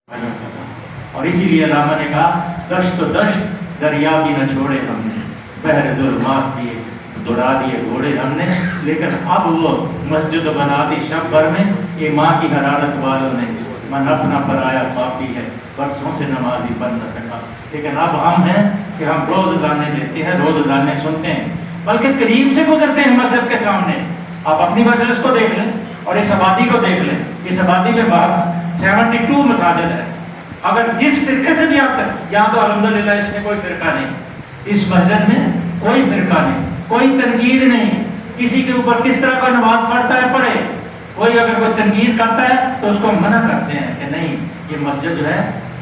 اور اسی لیے علامہ نے کہا دشت و دشت دریا بھی نہ چھوڑے ہم نے، بحر ظلمات دیے دوڑا دیے گھوڑے ہم نے، لیکن اب وہ مسجد بنا دی شب بھر میں، یہ ماں کی حرارت والوں نے، من اپنا پرایا پاپی ہے برسوں سے نمازی بن نہ سکا۔ لیکن اب ہم ہیں کہ ہم روز اذانیں لیتے ہیں، روز اذانیں سنتے ہیں، بلکہ قریب سے گزرتے ہیں مسجد کے سامنے۔ آپ اپنی مجلس کو دیکھ لیں اور اس آبادی کو دیکھ لیں، اس آبادی میں 72 مساجد ہے۔ اگر جس فرقے سے بھی آپ تک، یہاں تو الحمدللہ اس میں کوئی فرقہ نہیں، اس مسجد میں کوئی فرقہ نہیں، کوئی تنقید نہیں، کسی کے اوپر کس طرح کا نماز پڑھتا ہے پڑھے، کوئی اگر کوئی تنقید کرتا ہے تو اس کو منع کرتے ہیں کہ نہیں، یہ مسجد جو ہے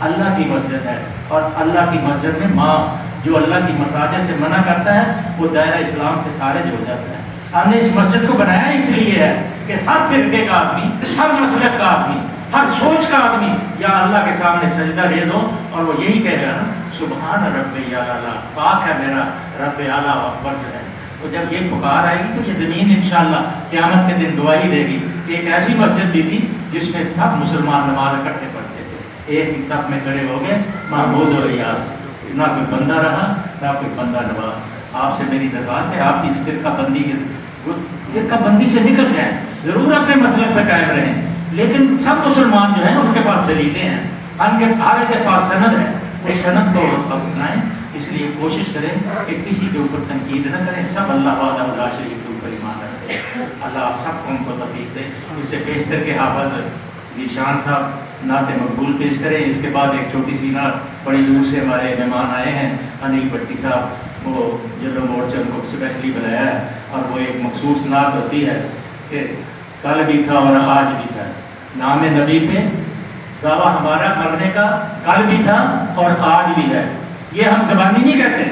اللہ کی مسجد ہے، اور اللہ کی مسجد میں ماں جو اللہ کی مساجد سے منع کرتا ہے وہ دائرہ اسلام سے خارج ہو جاتا ہے۔ ہم نے اس مسجد کو بنایا اس لیے ہے کہ ہر فرقے کا آدمی، ہر مسلک کا آدمی، ہر سوچ کا آدمی یا اللہ کے سامنے سجدہ ریز ہو اور وہ یہی کہے گا نا سبحان رب اعلیٰ، پاک ہے میرا رب اعلیٰ اکبر جو ہے۔ تو جب یہ پکار آئے گی تو یہ زمین انشاءاللہ قیامت کے دن گواہی دے گی کہ ایک ایسی مسجد بھی تھی جس میں سب مسلمان نماز اکٹھے پڑھتے تھے، ایک ہی صف میں کھڑے ہو گئے، معبود و ریاض، نہ کوئی بندہ رہا نہ کوئی بندہ نواز۔ آپ سے میری درخواست ہے آپ اس فرقہ بندی سے نکل جائیں، ضرور اپنے مسلک پہ قائم رہیں، لیکن سب مسلمان جو ہیں ان کے پاس دلیلیں ہیں، ان کے ہر کے پاس سند ہے، اس سند کو اپنائیں۔ اس لیے کوشش کریں کہ کسی کے اوپر تنقید نہ کریں، سب اللہ وحدہ لا شریک کے اوپر ایمان رکھیں۔ اللہ آپ سب کو ان کو توفیق دے۔ اس سے بیشتر کے حافظ ذیشان صاحب نعت مقبول پیش کریں، اس کے بعد ایک چھوٹی سی نعت، بڑی دور سے ہمارے مہمان آئے ہیں، انیل بٹی صاحب، وہ یلو موڑ سے ان کو اسپیشلی بلایا ہے، اور وہ ایک مخصوص نعت ہوتی ہے کہ کل بھی تھا اور آج بھی تھا، نام نبی پہ دعویٰ ہمارا کرنے کا کل بھی تھا اور آج بھی ہے۔ یہ ہم زبانی نہیں کہتے،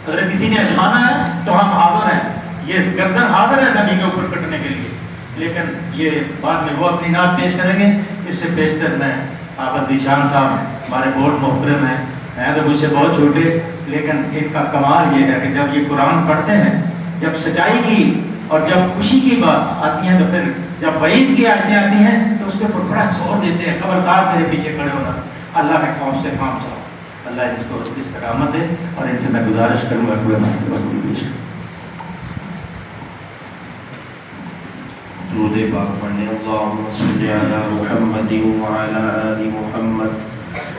اگر کسی نے ازمانا ہے تو ہم حاضر ہیں، یہ گردن حاضر ہے نبی کے اوپر کٹنے کے لیے، لیکن یہ بعد میں وہ اپنی نعت پیش کریں گے۔ اس سے بیشتر میں حافظ ذیشان صاحب ہمارے بہت محترم ہیں تو مجھ سے بہت چھوٹے، لیکن ان کا کمال یہ ہے کہ جب یہ قرآن پڑھتے ہیں، جب سچائی کی اور جب خوشی کی بات آتی ہے تو پھر جب وعید کی آیتیں آتی ہیں تو اس کے اوپر بڑا زور دیتے ہیں، خبردار میرے پیچھے کھڑے ہونا، اللہ کے خوف سے کام چلاؤ۔ اللہ اس کو استقامت دے، اور ان سے میں گزارش کروں گا کہ پیش درود پاک پڑھنے۔ اللہم صلی علی محمد وعلی آل محمد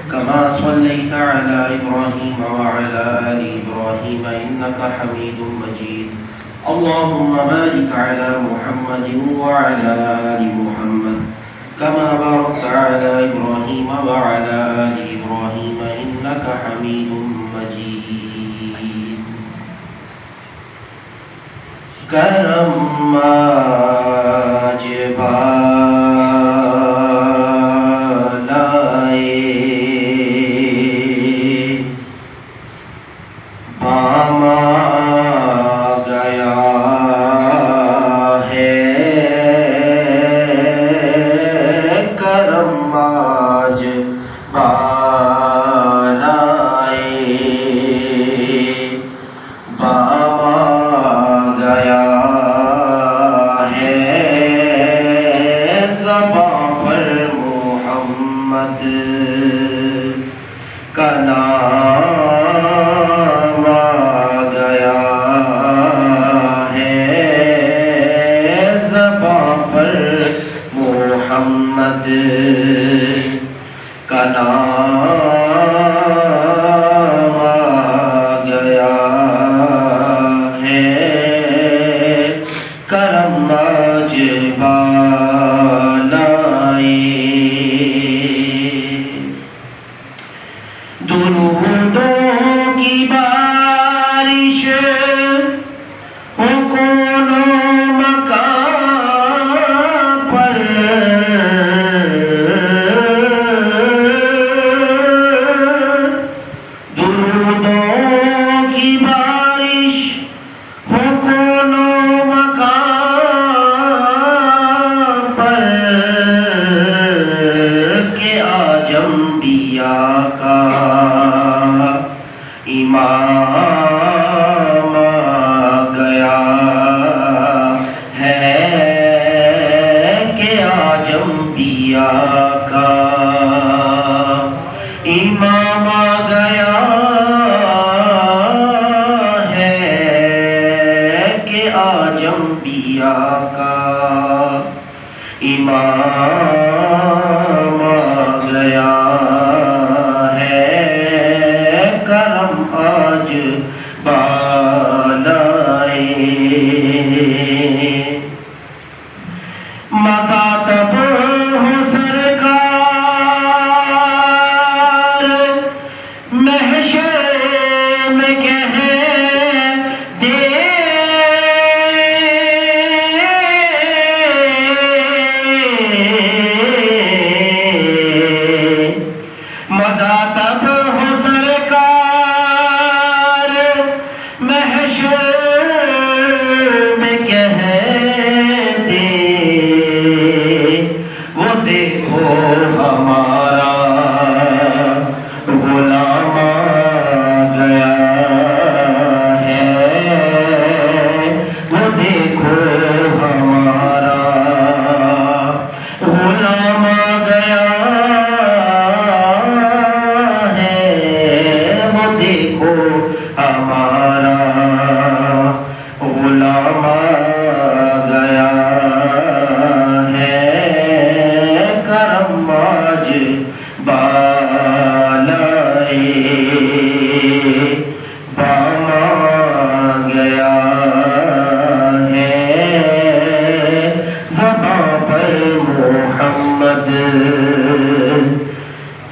کما صلیت علی ابراہیم وعلی آل ابراہیم انک حمید مجید۔ اللہم بارک علی محمد وعلی آل محمد کما بارکت علی ابراہیم وعلی آل ابراہیم انک حمید مجید۔ کرم کا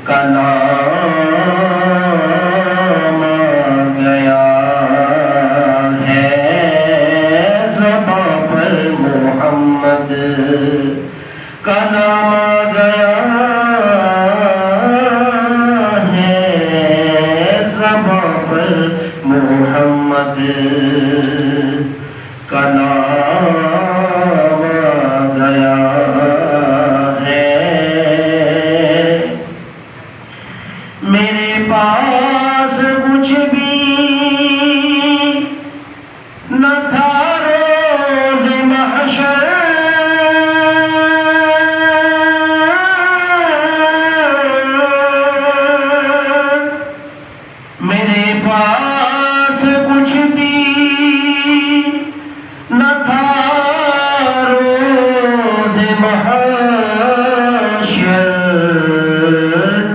کلام آ گیا ہے زباں پر محمد، کلام آ گیا ہے زباں پر محمد، کلام آ گیا ہے۔ میرے پاس کچھ بھی نہ تھا روز محشر، میرے پاس کچھ بھی نہ تھا روز محشر،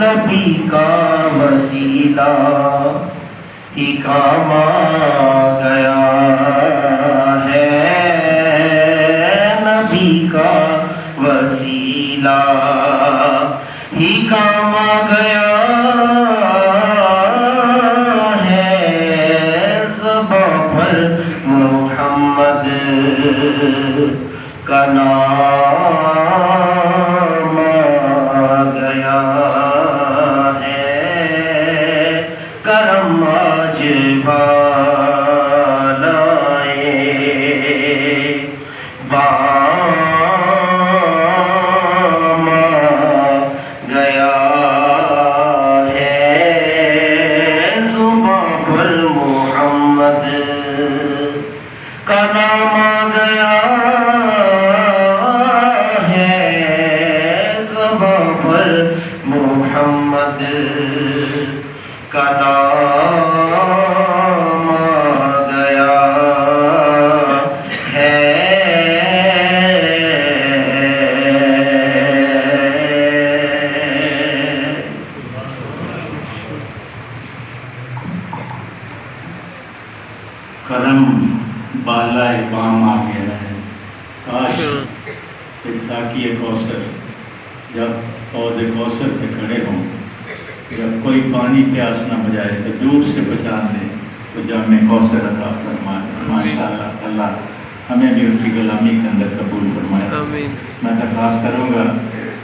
نبی کا وسیلہ ہی کام آ گیا ہے، نبی کا وسیلہ ہی کام آ گیا ہے، زباں پر محمد کا نام آ گیا ہے۔ کرم آج بالائے بام آ گیا ہے، زباں پر محمد کا نام آ گیا ہے، زباں پر محمد کا نام آ گیا ہے۔ کرم بالائے بام آ گیا ہے۔ کاش کہ ساقی کوثر جب پود کوثر پہ کھڑے ہوں، جب کوئی پانی پیاس نہ بجائے تو دور سے پہچان لے تو جام کوثر عطا فرمائے۔ ماشاءاللہ اللہ ہمیں بھی ان کی غلامی کے اندر قبول فرمائے۔ میں درخواست کروں گا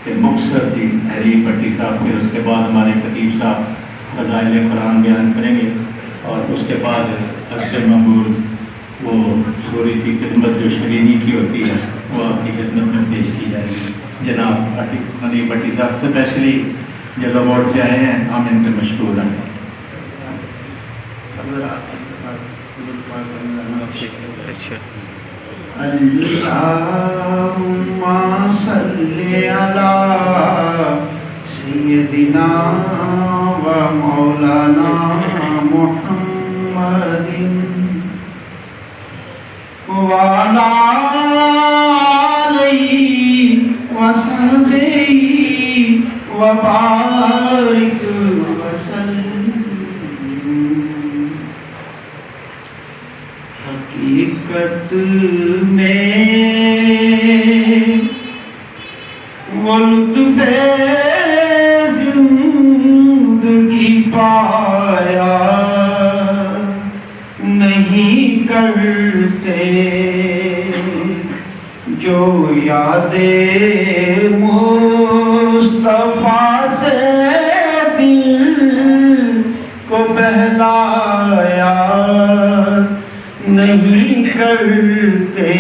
کہ مختصر تھی حریف بھٹی صاحب، پھر اس کے بعد ہمارے خطیب صاحب فضائل قرآن بیان کریں گے، اور اس کے بعد حسب مقبول وہ تھوڑی سی خدمت جو شرینی کی ہوتی ہے وہ آپ کی خدمت میں پیش کی جائے گی۔ جناب حنیف بھٹی صاحب اسپیشلی جو لاہور سے آئے ہیں، ہم ان پہ مشکور ہیں۔ اللہم صلی علی سیدنا و مولانا محمد وعلی آلہ وصحبہ وبارک وسلم۔ حقیقت میں وہ لطف زندگی پایا نہیں کرتے جو یاد مصطفیٰ سے دل کو بہلایا نہیں کرتے۔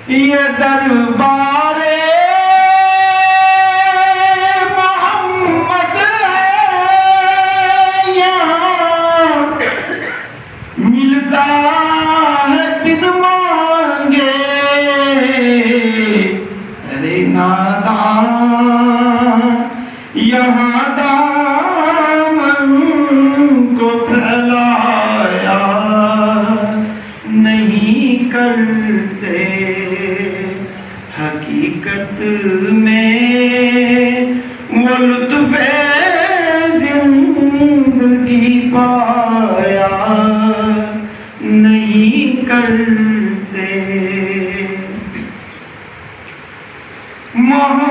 یہ دربار محمد ہے، یہاں ملتا ہے بن مانگے، ارے نادان یہاں دامن کو پھیلایا نہیں کرتے۔ حقیقت میں وہ لطف زندگی پایا نہیں کرتے۔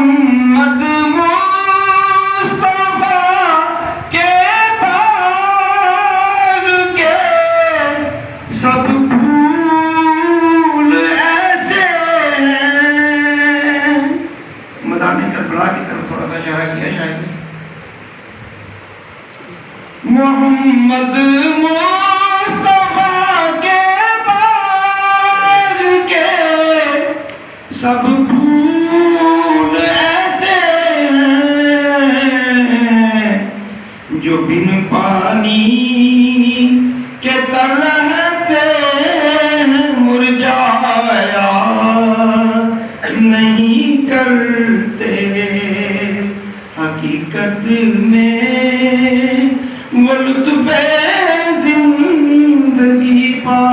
محمد مصطفیٰ کے باغ کے سب پھول ایسے ہیں. میدان کربلا کی طرف تھوڑا سا اشارہ کیا شاید. محمد مصطفیٰ کے باغ کے سب پھول ایسے ہیں جو بن پانی کے تر رہتے ہیں, مرجایا نہیں کرتے. حقیقت میں وہ لطف زندگی پا